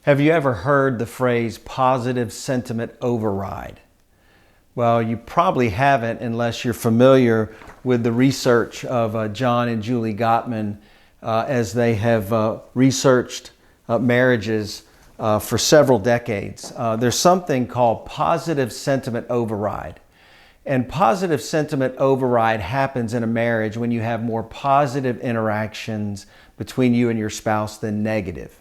Have you ever heard the phrase positive sentiment override? Well, you probably haven't unless you're familiar with the research of John and Julie Gottman as they have researched marriages for several decades. There's something called positive sentiment override. And positive sentiment override happens in a marriage when you have more positive interactions between you and your spouse than negative.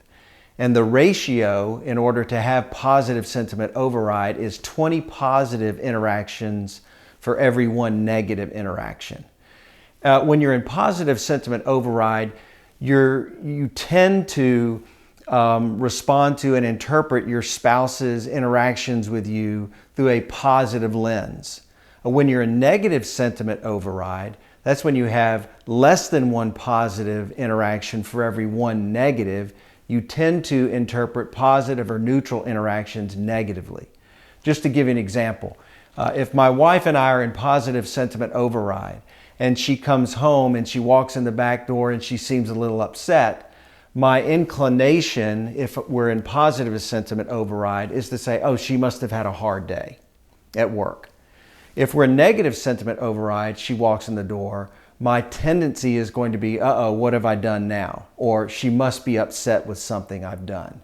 And the ratio in order to have positive sentiment override is 20 positive interactions for every one negative interaction. When you're in positive sentiment override, you tend to respond to and interpret your spouse's interactions with you through a positive lens. When you're in negative sentiment override, that's when you have less than one positive interaction for every one negative. You tend to interpret positive or neutral interactions negatively. Just to give you an example, if my wife and I are in positive sentiment override and she comes home and she walks in the back door and she seems a little upset, my inclination, if we're in positive sentiment override, is to say, oh, she must have had a hard day at work. If we're in negative sentiment override, she walks in the door, my tendency is going to be, uh-oh, what have I done now? Or she must be upset with something I've done.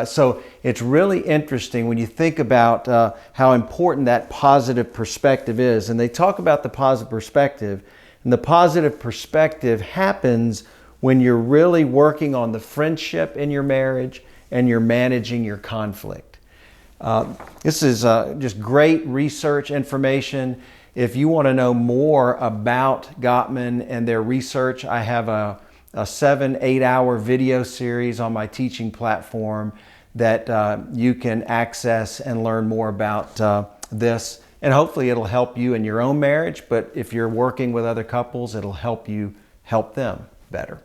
So it's really interesting when you think about how important that positive perspective is. And they talk about the positive perspective. And the positive perspective happens when you're really working on the friendship in your marriage and you're managing your conflict. This is just great research information. If you want to know more about Gottman and their research, I have a 7-8 hour video series on my teaching platform that you can access and learn more about this. And hopefully it'll help you in your own marriage, but if you're working with other couples, it'll help you help them better.